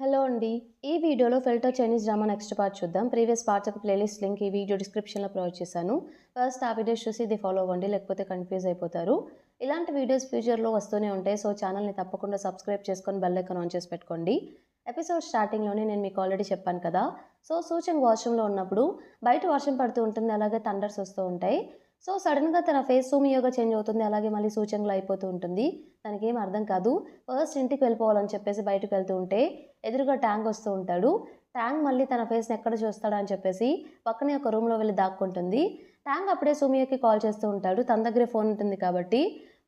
Hello అండి. ఈ వీడియోలో filter Chinese drama next part చూద్దాం. ప్రీవియస్ పార్ట్స్ యొక్క ప్లేలిస్ట్ లింక్ ఈ వీడియో డిస్క్రిప్షన్‌లో ప్రొవైడ్ చేశాను. ఫస్ట్ ఆ వీడియోస్ చూసి ఇది ఫాలో అవ్వండి. లేకపోతే కన్‌ఫ్యూజ్ అయిపోతారు. ఇలాంటి వీడియోస్ ఫ్యూచర్‌లో వస్తూనే ఉంటాయి. సో, ఛానల్‌ని తప్పకుండా సబ్స్క్రైబ్ చేసుకొని బెల్ ఐకాన్ ఆన్ చేసి పెట్టుకోండి. ఎపిసోడ్ స్టార్టింగ్‌లోనే నేను మీకు ఆల్రెడీ చెప్పాను కదా! సో, సూచంగ్ వాష్‌రూమ్‌లో ఉన్నప్పుడు బయట వర్షం పడుతూ ఉంటుంది. అలాగే థండర్స్ వస్తూ ఉంటాయి. సో, సడెన్‌గా తన ఫేస్ సూమియోగా చేంజ్ అవుతుంది. అలాగే మళ్ళీ సూచంగ్‌లా అయిపోతూ ఉంటుంది. తనకేం అర్థం కాదు. ఫస్ట్ ఇంటికి వెళ్ళిపోవాలని చెప్పేసి బయటకు వెళ్తూ ఉంటే ఎదురుగా ట్యాంగ్ వస్తూ ఉంటాడు. ట్యాంగ్ మళ్ళీ తన ఫేస్‌ని ఎక్కడ చూస్తాడా అని చెప్పేసి పక్కనే ఒక రూమ్‌లో వెళ్లి దాక్కుంటుంది. ట్యాంగ్ అప్పుడే సుమియోకి కాల్ చేస్తూ ఉంటాడు. తన దగ్గరే ఫోన్ ఉంటుంది కాబట్టి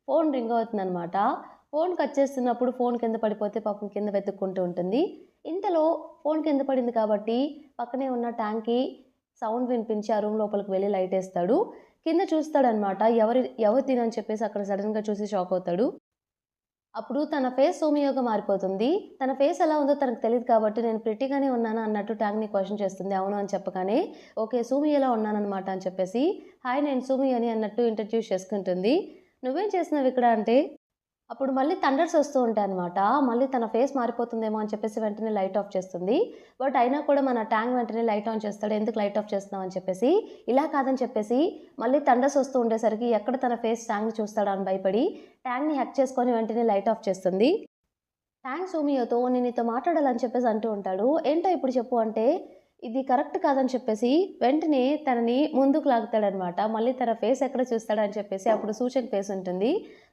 ఫోన్ రింగ్ అవుతుందనమాట. ఫోన్ కట్ చేస్తున్నప్పుడు ఫోన్ కింద పడిపోతే పాపం కింద వెతుక్కుంటూ ఉంటుంది. ఇంతలో ఫోన్ కింద పడింది కాబట్టి పక్కనే ఉన్న ట్యాంక్‌కి సౌండ్ వినిపించి ఆ రూమ్ లోపలికి వెళ్లి లైటేస్తాడు. కింద చూస్తాడనమాట. ఎవరు తినని చెప్పేసి అక్కడ సడెన్‌గా చూసి షాక్ అవుతాడు. అప్పుడు తన ఫేస్ సోమియోగా మారిపోతుంది. తన ఫేస్ ఎలా ఉందో తనకు తెలీదు కాబట్టి నేను ప్రిట్టీగానే ఉన్నానా అన్నట్టు ట్యాంగ్‌ని క్వెషన్ చేస్తుంది. అవును అని చెప్పగానే, ఓకే. సూమియోలా ఉన్నాననమాట అని చెప్పేసి, హాయ్ నేను సూమి అని అన్నట్టు ఇంట్రడ్యూస్ చేసుకుంటుంది. నువ్వేం చేస్తున్నావిక్కడ అంటే, అప్పుడు మళ్ళీ థండర్స్ వస్తూ ఉంటాయన్నమాట. మళ్ళీ తన ఫేస్ మారిపోతుందేమో అని చెప్పేసి వెంటనే లైట్ ఆఫ్ చేస్తుంది. బట్ అయినా కూడా మన ట్యాంగ్ వెంటనే లైట్ ఆన్ చేస్తాడు. ఎందుకు లైట్ ఆఫ్ చేస్తున్నావు అని చెప్పేసి. ఇలా కాదని చెప్పేసి మళ్ళీ థండర్స్ వస్తూ ఉండేసరికి ఎక్కడ తన ఫేస్ ట్యాంగ్‌ని చూస్తాడా అని భయపడి ట్యాంగ్‌ని హగ్ చేసుకొని వెంటనే లైట్ ఆఫ్ చేస్తుంది. థాంక్స్ సోమియోతో నేను నీతో మాట్లాడాలని చెప్పేసి అంటూ ఉంటాడు. ఏంటో ఇప్పుడు చెప్పు అంటే, ఇది కరెక్ట్ కాదని చెప్పేసి వెంటనే తనని ముందుకు లాగుతాడనమాట. మళ్ళీ తన ఫేస్ ఎక్కడ చూస్తాడని చెప్పేసి అప్పుడు సూచన ఫేస్ ఉంటుంది.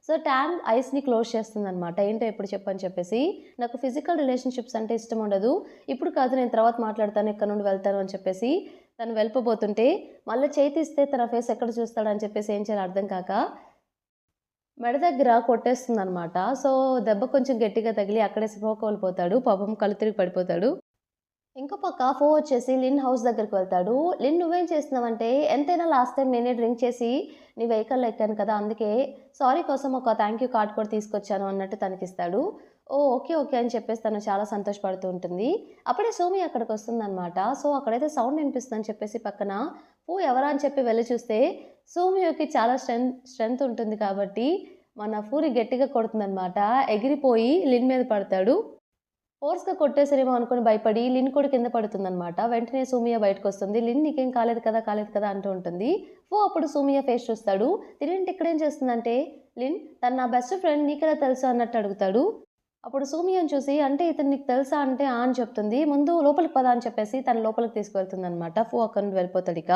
సో, ట్యాంగ్ ఐస్‌ని క్లోజ్ చేస్తుందనమాట. ఏంటో ఇప్పుడు చెప్పు అని చెప్పేసి. నాకు ఫిజికల్ రిలేషన్‌షిప్స్ అంటే ఇష్టం ఉండదు. ఇప్పుడు కాదు నేను తర్వాత మాట్లాడతాను. ఇక్కడ నుండి వెళ్తాను అని చెప్పేసి తను వెళ్ళిపోబోతుంటే మళ్ళీ చేయి తీస్తే తన ఫేస్ ఎక్కడ చూస్తాడని చెప్పేసి ఏం చేయాలో అర్థం కాక మెడ దగ్గర కొట్టేస్తుందనమాట. సో, దెబ్బ కొంచెం గట్టిగా తగిలి అక్కడే స్పృహ కోల్పోతాడు. పాపం కళ్ళు తిరిగి పడిపోతాడు. ఇంకో పక్క ఫో వచ్చేసి లిన్ హౌస్ దగ్గరికి వెళ్తాడు. లిన్ నువ్వేం చేస్తున్నావంటే, ఎంతైనా లాస్ట్ టైమ్ నేనే డ్రింక్ చేసి నీ వెహికల్‌లో ఎక్కాను కదా! అందుకే సారీ కోసం ఒక థాంక్ యూ కార్డ్ కూడా తీసుకొచ్చాను అన్నట్టు తనకిస్తాడు. ఓహ్! ఓకే. ఓకే. అని చెప్పేసి తను చాలా సంతోషపడుతూ ఉంటుంది. అప్పుడే సోమి అక్కడికొస్తుందనమాట. సో, అక్కడైతే సౌండ్ వినిపిస్తుందని చెప్పేసి పక్కన ఫో ఎవరా అని చెప్పి వెళ్లి చూస్తే సోమియోకి చాలా స్ట్రెంత్ ఉంటుంది కాబట్టి మన ఫూని గట్టిగా కొడుతుందనమాట. ఎగిరిపోయి లిన్ మీద పడతాడు. ఫోర్స్‌గా కొట్టేసారేమో అనుకుని భయపడి లిన్ కూడా కింద పడుతుందనమాట. వెంటనే సూమియా బయటకొస్తుంది. "లిన్ నీకేం కాలేదు కదా! కాలేదు కదా!" అంటూ ఉంటుంది. అప్పుడు సూమియా ఫేస్ చూస్తాడు. "తినేంటి ఇక్కడేం చేస్తుందంటే" "లిన్ తను నా బెస్ట్ ఫ్రెండ్ నీకెలా తెలుసు?" అన్నట్టు అడుగుతాడు. అప్పుడు సూమియాని చూసి "అంటే ఇతను నీకు తెలుసా?" అంటే "ఆ" అని చెప్తుంది. "ముందు లోపలికి పద" అని చెప్పేసి తను లోపలికి తీసుకువెళ్తుందనమాట. అక్కడి నుండి వెళ్ళిపోతాడిక.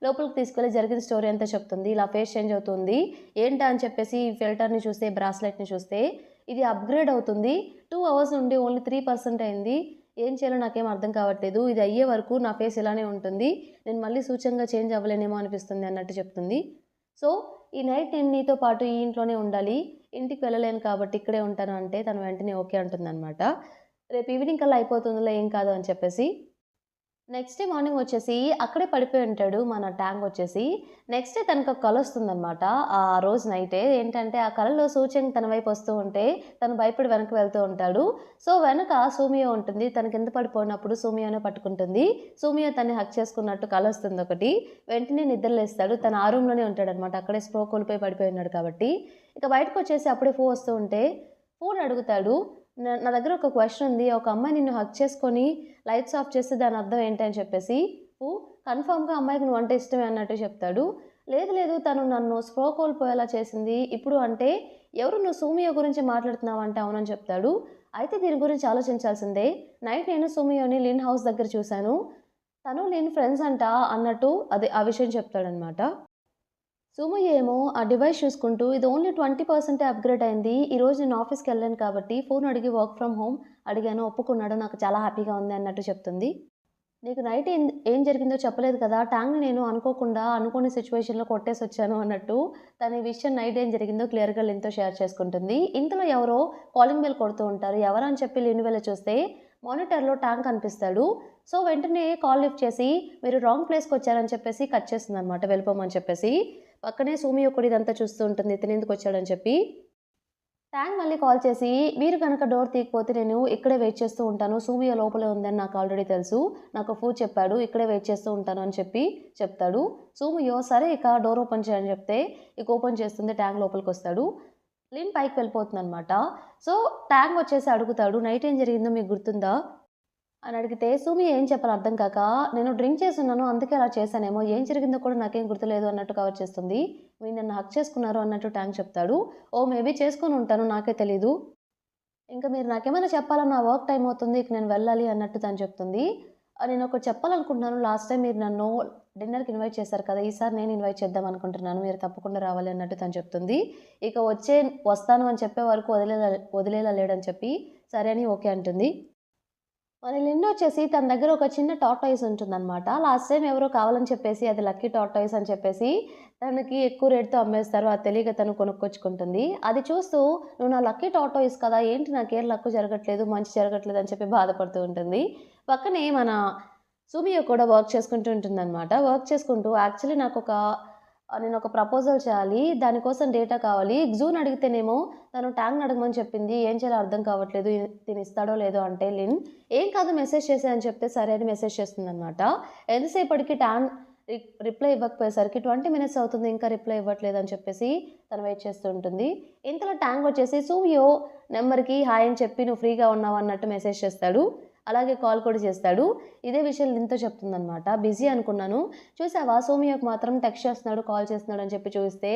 లోపలికి తీసుకెళ్ళి జరిగిన స్టోరీ అంతా చెప్తుంది. ఇలా ఫేస్ చేంజ్ అవుతుంది. ఏంటా అని చెప్పేసి ఈ ఫిల్టర్‌ని చూస్తే, బ్రాస్లెట్‌ని చూస్తే ఇది అప్‌గ్రేడ్ అవుతుంది. 2 అవర్స్ నుండి ఓన్లీ 3% అయింది. ఏం చేయాలో నాకేం అర్థం కావట్లేదు. ఇది అయ్యే వరకు నా ఫేస్ ఇలానే ఉంటుంది. నేను మళ్ళీ సూచనగా చేంజ్ అవ్వలేనేమో అనిపిస్తుంది అన్నట్టు చెప్తుంది. సో, ఈ నైట్ నేను నీతో పాటు ఈ ఇంట్లోనే ఉండాలి. ఇంటికి వెళ్ళలేను కాబట్టి ఇక్కడే ఉంటాను అంటే తను వెంటనే ఓకే అంటుందనమాట. రేపు ఈవినింగ్ కల్లా అయిపోతుందిలే ఏం కాదు అని చెప్పేసి. నెక్స్ట్ డే మార్నింగ్ వచ్చేసి అక్కడే పడిపోయి ఉంటాడు మన ట్యాంగ్ వచ్చేసి. నెక్స్ట్ డే తనకొక కలొస్తుందనమాట. ఆ రోజు నైటే. ఏంటంటే ఆ కలలో సూచన తన వైపు వస్తూ ఉంటే తను భయపడి వెనక్కి వెళ్తూ ఉంటాడు. సో, వెనక సూమియో ఉంటుంది. తను కింద పడిపోయినప్పుడు సూమియోనే పట్టుకుంటుంది. సూమియో తనని హగ్ చేసుకున్నట్టు కలొస్తుందొకటి. వెంటనే నిద్రలేస్తాడు. తను ఆ రూమ్‌లోనే ఉంటాడనమాట. అక్కడే స్పృహ కోల్పోయి పడిపోయి ఉన్నాడు కాబట్టి. ఇక బయటకొచ్చేసి అప్పుడే వస్తూ ఉంటే ఫోన్ అడుగుతాడు. నా దగ్గర ఒక క్వెషన్ ఉంది. ఒక అమ్మాయి నిన్ను హగ్ చేసుకొని లైట్స్ ఆఫ్ చేస్తే దాని అర్థం ఏంటి అని చెప్పేసి, కన్ఫర్మ్‌గా అమ్మాయికి నువ్వంటే ఇష్టమే అన్నట్టు చెప్తాడు. లేదు లేదు తను నన్ను స్పృహ కోల్పోయేలా చేసింది. ఇప్పుడు అంటే ఎవరు నువ్వు సూమియో గురించి మాట్లాడుతున్నావంటే అవునని చెప్తాడు. అయితే దీని గురించి ఆలోచించాల్సిందే. నైట్ నేను సూమియోని లిన్ హౌస్ దగ్గర చూసాను. తను లిన్ ఫ్రెండ్స్ అంట అన్నట్టు ఆ విషయం చెప్తాడనమాట. సుమయ్య ఏమో ఆ డివైస్ చూసుకుంటూ ఇది ఓన్లీ 20% అప్‌గ్రేడ్ అయింది. ఈరోజు నేను ఆఫీస్‌కెళ్ళాను కాబట్టి ఫోన్ అడిగి వర్క్ ఫ్రమ్ హోమ్ అడిగాను. ఒప్పుకున్నాడు. నాకు చాలా హ్యాపీగా ఉంది అన్నట్టు చెప్తుంది. నీకు నైట్ ఏం జరిగిందో చెప్పలేదు కదా! ట్యాంక్‌ని నేను అనుకోకుండా అనుకోని సిట్యుయేషన్‌లో కొట్టేసొచ్చాను అన్నట్టు తను ఈ విషయం నైట్ ఏం జరిగిందో క్లియర్‌గా లిన్‌తో షేర్ చేసుకుంటుంది. ఇంతలో ఎవరో కాలింగ్ బెల్ కొడుతూ ఉంటారు. ఎవరా అని చెప్పి లిన్ వెళ్లి చూస్తే మానిటర్‌లో ట్యాంక్ కనిపిస్తాడు. సో, వెంటనే కాల్ లిఫ్ట్ చేసి మీరు రాంగ్ ప్లేస్‌కొచ్చారని చెప్పేసి కట్ చేస్తుందనమాట వెళ్ళిపోమని చెప్పేసి. పక్కనే సూమి కూడా ఇదంతా చూస్తూ ఉంటుంది. ఇతనెందుకొచ్చాడని చెప్పి. ట్యాంగ్ మళ్ళీ కాల్ చేసి, "మీరు గనక డోర్ తీయకపోతే నేను ఇక్కడే వెయిట్ చేస్తూ ఉంటాను. సూమియా లోపలే ఉందని నాకు ఆల్రెడీ తెలుసు. నాకు ఫూ చెప్పాడు. ఇక్కడే వెయిట్ చేస్తూ ఉంటాను" అని చెప్పి చెప్తాడు. సూమియో సరే ఇక డోర్ ఓపెన్ చేయని చెప్తే, ఇక ఓపెన్ చేస్తుంది. ట్యాంగ్ లోపలికొస్తాడు. లిన్ పైకి వెళ్ళిపోతుందనమాట. సో, ట్యాంగ్ వచ్చేసి అడుగుతాడు, "నైట్ ఏం జరిగిందో మీకు గుర్తుందా?" అని అడిగితే సుమి ఏం చెప్పాలో అర్థం కాక, నేను డ్రింక్ చేసున్నాను అందుకే అలా చేశానేమో, ఏం జరిగిందో కూడా నాకేం గుర్తులేదు అన్నట్టు కవర్ చేస్తుంది. మీరు నన్ను హగ్ చేసుకున్నారు అన్నట్టు ట్యాంక్ చెప్తాడు. ఓ మేబీ చేసుకొని ఉంటాను నాకే తెలీదు. ఇంక మీరు నాకేమైనా చెప్పాలా? నా వర్క్ టైమ్ అవుతుంది. ఇక నేను వెళ్ళాలి అన్నట్టు తను చెప్తుంది. నేనొకటి చెప్పాలనుకుంటున్నాను. లాస్ట్ టైమ్ మీరు నన్ను డిన్నర్‌కి ఇన్వైట్ చేశారు కదా! ఈసారి నేను ఇన్వైట్ చేద్దాం అనుకుంటున్నాను. మీరు తప్పకుండా రావాలి అన్నట్టు తను చెప్తుంది. ఇక వస్తాను అని చెప్పే వరకు వదిలేలా లేడని చెప్పి సరే అని ఓకే అంటుంది. మన లిన్ వచ్చేసి తన దగ్గర ఒక చిన్న టార్టాయిస్ ఉంటుందనమాట. లాస్ట్ టైమ్ ఎవరో కావాలని చెప్పేసి అది లక్కీ టార్టాయిస్ అని చెప్పేసి తనకి ఎక్కువ రేట్‌తో అమ్మేస్తారు. అది తెలియక తను కొనుక్కొచ్చుకుంటుంది. అది చూస్తూ "నువ్వు నా లక్కీ టార్టాయిస్ కదా! ఏంటి నాకేం లక్కు జరగట్లేదు, మంచి జరగట్లేదు" అని చెప్పి బాధపడుతూ ఉంటుంది. పక్కనే మన సుమియో కూడా వర్క్ చేసుకుంటూ ఉంటుందనమాట. వర్క్ చేసుకుంటూ యాక్చువల్లీ నేనొక ప్రపోజల్ చేయాలి. దానికోసం డేటా కావాలి. జూన్ అడిగితేనేమో తను ట్యాంగ్‌ని అడగమని చెప్పింది. ఏం చేయాలో అర్థం కావట్లేదు. తిను ఇస్తాడో లేదో అంటే లిన్, "ఏం కాదు మెసేజ్ చేసేయి" అని చెప్తే సరే అని మెసేజ్ చేస్తుందనమాట. ఎంతసేపటికి ట్యాంగ్ రిప్లై ఇవ్వకపోయేసరికి 20 మినిట్స్ అవుతుంది. ఇంకా రిప్లై ఇవ్వట్లేదని చెప్పేసి తను వెయిట్ చేస్తూ ఉంటుంది. ఇంతలో ట్యాంగ్ వచ్చేసి సూవియో నెంబర్‌కి హాయ్ అని చెప్పి "నువ్వు ఫ్రీగా ఉన్నావా" అన్నట్టు మెసేజ్ చేస్తాడు. అలాగే కాల్ కూడా చేస్తాడు. ఇదే విషయం లిన్‌తో చెప్తుందనమాట. బిజీ అనుకున్నాను. చూసావా సోమియోకి మాత్రం టెక్స్ట్ చేస్తున్నాడు, కాల్ చేస్తున్నాడు అని చెప్పి చూస్తే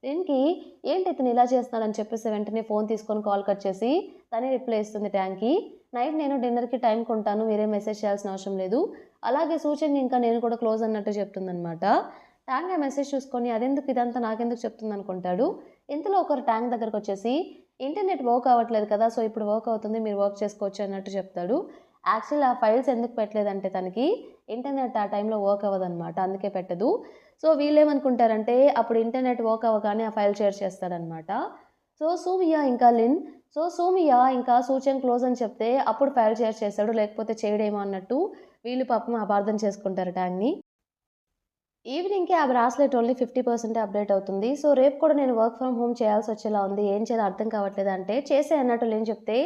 లిన్‌కి ఏంటి ఇతను ఇలా చేస్తున్నాడు అని చెప్పేసి వెంటనే ఫోన్ తీసుకొని కాల్ కట్ చేసి తనే రిప్లై ఇస్తుంది ట్యాంగ్‌కి. నైట్ నేను డిన్నర్‌కి టైంకి ఉంటాను. మీరేం మెసేజ్ చేయాల్సిన అవసరం లేదు. అలాగే సూచనకి ఇంకా నేను కూడా క్లోజ్ అన్నట్టు చెప్తుందనమాట. ట్యాంగ్ ఆ మెసేజ్ చూసుకొని అదెందుకు ఇదంతా నాకెందుకు చెప్తుందనుకుంటాడు. ఇంతలో ఒకరు ట్యాంగ్ దగ్గరకొచ్చేసి ఇంటర్నెట్ వర్క్ అవ్వట్లేదు కదా! సో ఇప్పుడు వర్క్ అవుతుంది. మీరు వర్క్ చేసుకోవచ్చు అన్నట్టు చెప్తాడు. యాక్చువల్లీ ఆ ఫైల్స్ ఎందుకు పెట్టలేదంటే తనకి ఇంటర్నెట్ ఆ టైంలో వర్క్ అవ్వదనమాట. అందుకే పెట్టదు. సో వీళ్ళేమనుకుంటారంటే అప్పుడు ఇంటర్నెట్ వర్క్ అవ్వగానే ఆ ఫైల్ షేర్ చేస్తాడనమాట. సో సూమియా ఇంకా లిన్ సోమియా ఇంకా సూచన్ క్లోజ్ అని చెప్తే అప్పుడు ఫైల్ షేర్ చేశాడు. లేకపోతే చేయడేమో అన్నట్టు వీళ్ళు పాపం అపార్థం చేసుకుంటారు ట్యాంగ్‌ని. ఈవినింగ్‌కి ఆ బ్రాస్లెట్ ఓన్లీ 50% అప్డేట్ అవుతుంది. సో రేపు కూడా నేను వర్క్ ఫ్రమ్ హోమ్ చేయాల్సొచ్చేలా ఉంది. ఏం చేయాలో అర్థం కావట్లేదు అంటే చేసేయి అన్నట్టు లిన్ చెప్తే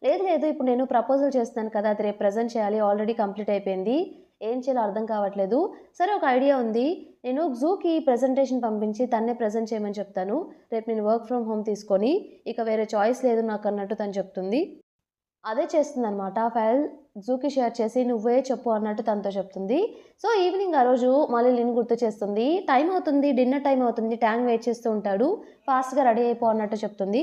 లేదు ఇప్పుడు నేను ప్రపోజల్ చేస్తున్నాను కదా! అది రేపు ప్రెజెంట్ చేయాలి. ఆల్రెడీ కంప్లీట్ అయిపోయింది. ఏం చేయాలో అర్థం కావట్లేదు. సరే ఒక ఐడియా ఉంది. నేను జూకి ప్రెజెంటేషన్ పంపించి తన్నే ప్రెజెంట్ చేయమని చెప్తాను. రేపు నేను వర్క్ ఫ్రమ్ హోమ్ తీసుకొని ఇక వేరే చాయిస్ లేదు నాకన్నట్టు తను చెప్తుంది. అదే చేస్తుందనమాట. ఆ ఫైల్ జూకి షేర్ చేసి నువ్వే చెప్పు అన్నట్టు తనతో చెప్తుంది. సో ఈవినింగ్ ఆ రోజు మళ్ళీ లిన్ గుర్తు చేస్తుంది. టైం అవుతుంది, డిన్నర్ టైం అవుతుంది. ట్యాంగ్ వెయిట్ చేస్తూ ఉంటాడు. ఫాస్ట్‌గా రెడీ అయిపో అన్నట్టు చెప్తుంది.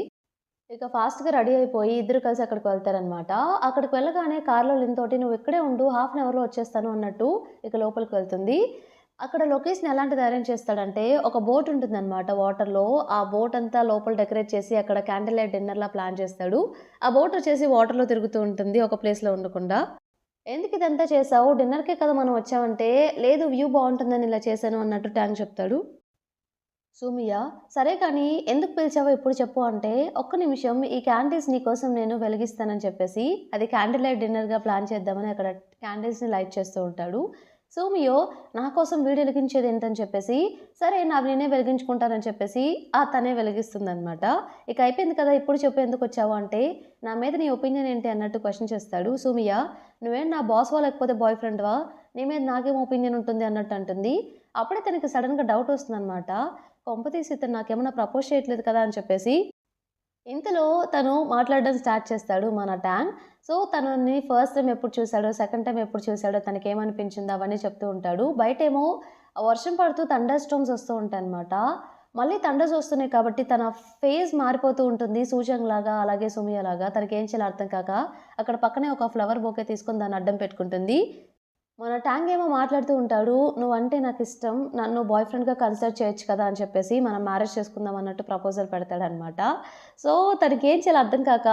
ఇక ఫాస్ట్‌గా రెడీ అయిపోయి ఇద్దరు కలిసి అక్కడికి వెళ్తారనమాట. అక్కడికి వెళ్ళగానే కార్‌లో లిన్ తోటి "నువ్వు ఇక్కడే ఉండు. హాఫ్ అన్ అవర్‌లో వచ్చేస్తాను" అన్నట్టు ఇక లోపలికి వెళ్తుంది. అక్కడ లొకేషన్ ఎలాంటిది అరేంజ్ చేస్తాడంటే ఒక బోట్ ఉంటుందనమాట వాటర్‌లో. ఆ బోట్ అంతా లోపల డెకరేట్ చేసి అక్కడ క్యాండిల్ లైట్ డిన్నర్‌లా ప్లాన్ చేస్తాడు. ఆ బోట్ వచ్చేసి వాటర్‌లో తిరుగుతూ ఉంటుంది ఒక ప్లేస్‌లో ఉండకుండా. "ఎందుకు ఇదంతా చేశావు? డిన్నర్‌కే కదా మనం వచ్చామంటే" "లేదు వ్యూ బావుంటుందని ఇలా చేశాను" అన్నట్టు ట్యాంగ్ చెప్తాడు. సూమియా "సరే కానీ ఎందుకు పిలిచావో ఇప్పుడు చెప్పు" అంటే "ఒక్క నిమిషం ఈ క్యాండిల్స్ నీకోసం నేను వెలిగిస్తానని" చెప్పేసి అది క్యాండిల్ లైట్ డిన్నర్‌గా ప్లాన్ చేద్దామని అక్కడ క్యాండిల్స్‌ని లైట్ చేస్తూ ఉంటాడు. సూమియో "నా కోసం వీడు వెలిగించేది ఏంటని" చెప్పేసి "సరే నావి నేనే వెలిగించుకుంటానని" చెప్పేసి తనే వెలిగిస్తుందనమాట. ఇక అయిపోయింది కదా! ఇప్పుడు చెప్పు ఎందుకొచ్చావు అంటే "నా మీద నీ ఒపీనియన్ ఏంటి" అన్నట్టు క్వెషన్ చేస్తాడు. సూమియా "నువ్వేం నా బాస్‌వా లేకపోతే బాయ్ ఫ్రెండ్‌వా? నీ మీద నాకేం ఒపీనియన్ ఉంటుంది" అన్నట్టు అంటుంది. అప్పుడే తనకి సడెన్‌గా డౌట్ వస్తుందనమాట. కొంపతీసి ఇతను నాకేమన్నా ప్రపోజ్ చేయట్లేదు కదా! అని చెప్పేసి. ఇంతలో తను మాట్లాడడం స్టార్ట్ చేస్తాడు మన ట్యాంగ్. సో, తనని ఫస్ట్ టైమ్ ఎప్పుడు చూసాడో, సెకండ్ టైమ్ ఎప్పుడు చూసాడో, తనకేమనిపించిందో అవన్నీ చెప్తూ ఉంటాడు. బయటేమో వర్షం పడుతూ థండర్ స్టార్మ్స్ వస్తూ ఉంటాయన్నమాట. మళ్ళీ థండర్స్ వస్తున్నాయి కాబట్టి తన ఫేస్ మారిపోతూ ఉంటుంది. సూచంగ్‌లాగా, అలాగే సుమియలాగా. తనకేం చేయాలో అర్థం కాక అక్కడ పక్కనే ఒక ఫ్లవర్ బొకే తీసుకొని దాన్ని అడ్డం పెట్టుకుంటుంది. మన ట్యాంగ్ ఏమో మాట్లాడుతూ ఉంటాడు. "నువ్వంటే నాకిష్టం. నన్ను బాయ్ ఫ్రెండ్‌గా కన్సిడర్ చేయొచ్చు కదా!" అని చెప్పేసి మనం మ్యారేజ్ చేసుకుందాం అన్నట్టు ప్రపోజల్ పెడతాడనమాట. సో, తనకేం చేయాలో అర్థం కాక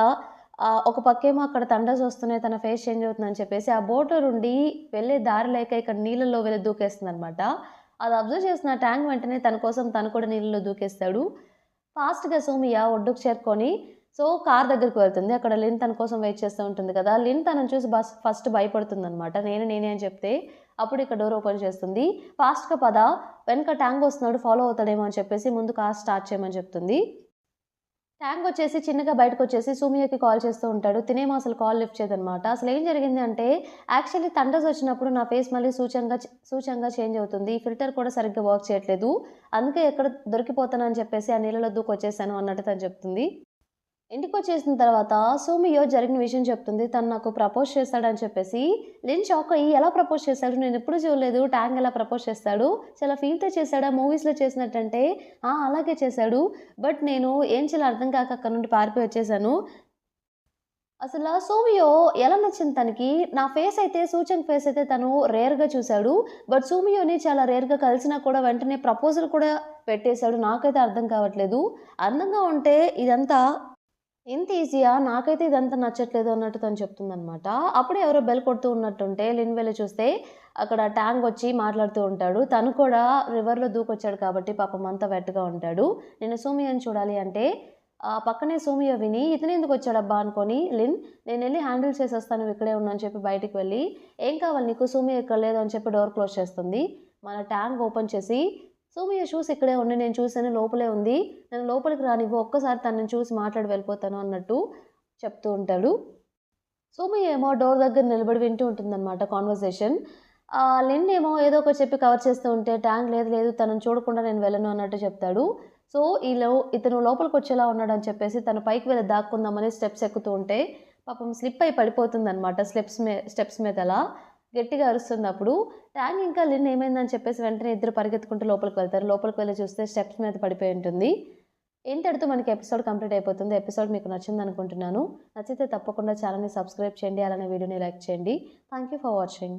ఒక పక్కేమో అక్కడ థండర్స్ వస్తున్నాయి. తన ఫేస్ చేంజ్ అవుతుందని చెప్పేసి ఆ బోట్‌లో నుండి వెళ్ళే దారి లేక ఇక్కడ నీళ్ళలో వెళ్లి దూకేస్తుందనమాట. అది అబ్జర్వ్ చేసిన ట్యాంగ్ వెంటనే తన కోసం తను కూడా నీళ్ళలో దూకేస్తాడు. ఫాస్ట్‌గా సోమియా ఒడ్డుకు చేరుకొని కార్ దగ్గరికి వెళ్తుంది. అక్కడ లిన్ తన కోసం వెయిట్ చేస్తూ ఉంటుంది కదా! లిన్ తనని చూసి ఫస్ట్ భయపడుతుందనమాట. నేనే అని చెప్తే అప్పుడు ఇక డోర్ ఓపెన్ చేస్తుంది. "ఫాస్ట్‌గా పద వెనక ట్యాంగ్ వస్తున్నాడు ఫాలో అవుతాడేమో" అని చెప్పేసి ముందు కార్ స్టార్ట్ చేయమని చెప్తుంది. ట్యాంగ్ వచ్చేసి చిన్నగా బయటకొచ్చేసి సూమియాకి కాల్ చేస్తూ ఉంటాడు. తినేమో అసలు కాల్ లిఫ్ట్ చేయదనమాట. అసలేం జరిగింది అంటే యాక్చువల్లీ థండర్స్ వచ్చినప్పుడు నా ఫేస్ మళ్ళీ సూచంగా చేంజ్ అవుతుంది. ఫిల్టర్ కూడా సరిగ్గా వర్క్ చేయట్లేదు. అందుకే ఎక్కడ దొరికిపోతానని చెప్పేసి ఆ నీళ్ళలో దూకొచ్చేసాను అన్నట్టు తను చెప్తుంది. ఇంటికొచ్చేసిన తర్వాత సోమియో జరిగిన విషయం చెప్తుంది. తను నాకు ప్రపోజ్ చేస్తాడని చెప్పేసి లిన్ షాక్ అయ్యి, ఎలా ప్రపోజ్ చేశాడు? నేనెప్పుడు చూడలేదు. టాంగ్ ఎలా ప్రపోజ్ చేస్తాడు? చాలా ఫీల్‌తో చేశాడా? మూవీస్‌లో చేసినట్టంటే, ఆ! అలాగే చేశాడు. బట్ నేను ఏం చేయాలో అర్థం కాక అక్కడి నుండి పారిపోయి వచ్చేసాను. అసల సోమియో ఎలా నచ్చింది తనకి, నా ఫేస్ అయితే సూచంగ్ ఫేస్ అయితే తను రేర్‌గా చూసాడు. బట్ సోమియోని చాలా రేర్‌గా కలిసినా కూడా వెంటనే ప్రపోజల్ కూడా పెట్టేసాడు. నాకైతే అర్థం కావట్లేదు. అందంగా ఉంటే ఇదంతా ఇంత ఈజీయా? నాకైతే ఇదంతా నచ్చట్లేదు అన్నట్టు తను చెప్తుందనమాట. అప్పుడే ఎవరో బెల్ కొడుతూ ఉన్నట్టుంటే లిన్ వెళ్లి చూస్తే అక్కడ టాంగ్ వచ్చి మాట్లాడుతూ ఉంటాడు. తను కూడా రివర్‌లో దూకొచ్చాడు కాబట్టి పాపం అంతా వెట్‌గా ఉంటాడు. నేను సోమియోని చూడాలి అంటే పక్కనే సోమియో విని ఇతనెందుకొచ్చాడబ్బా అనుకోని లిన్, నేనెళ్లి హ్యాండిల్ చేసేస్తాను, నువ్విక్కడే ఉండు అని చెప్పి బయటికి వెళ్ళి, ఏం కావాలి నీకు? సోమియో ఇక్కడ లేదు అని చెప్పి డోర్ క్లోజ్ చేస్తుంది. మన ట్యాంక్ ఓపెన్ చేసి, సోమియో షూస్ ఇక్కడే ఉన్నాయి, నేను చూసాను, లోపలే ఉంది, నన్ను లోపలికి రానివ్వు, ఒక్కసారి తనని చూసి మాట్లాడి వెళ్ళిపోతాను అన్నట్టు చెప్తూ ఉంటాడు. సోమియో ఏమో డోర్ దగ్గర నిలబడి వింటూ ఉంటుందన్నమాట కాన్వర్సేషన్. లిన్ ఏమో ఏదో ఒకటి చెప్పి కవర్ చేస్తూ ఉంటే ట్యాంక్ లేదు లేదు తనని చూడకుండా నేను వెళ్ళను అన్నట్టు చెప్తాడు. సో, ఇతను లోపలికొచ్చేలా ఉన్నాడని చెప్పేసి తను పైకి వెళ్లి దాక్కుందామని స్టెప్స్ ఎక్కుతూ ఉంటే పాపం స్లిప్ అయి పడిపోతుందనమాట. స్టెప్స్ మీద అలా గట్టిగా అరుస్తుందప్పుడు. ట్యాంగ్ ఇంకా లిన్ ఏమైందని చెప్పేసి వెంటనే ఇద్దరు పరిగెత్తుకుంటూ లోపలికి వెళ్తారు. లోపలికి వెళ్లి చూస్తే స్టెప్స్ మీద పడిపోయి ఉంటుంది. ఇంతటితో మనకి ఎపిసోడ్ కంప్లీట్ అయిపోతుంది. ఎపిసోడ్ మీకు నచ్చిందనుకుంటున్నాను. నచ్చితే తప్పకుండా ఛానల్‌ని సబ్స్క్రైబ్ చేయండి. అలానే వీడియోని లైక్ చేయండి. Thank you for watching.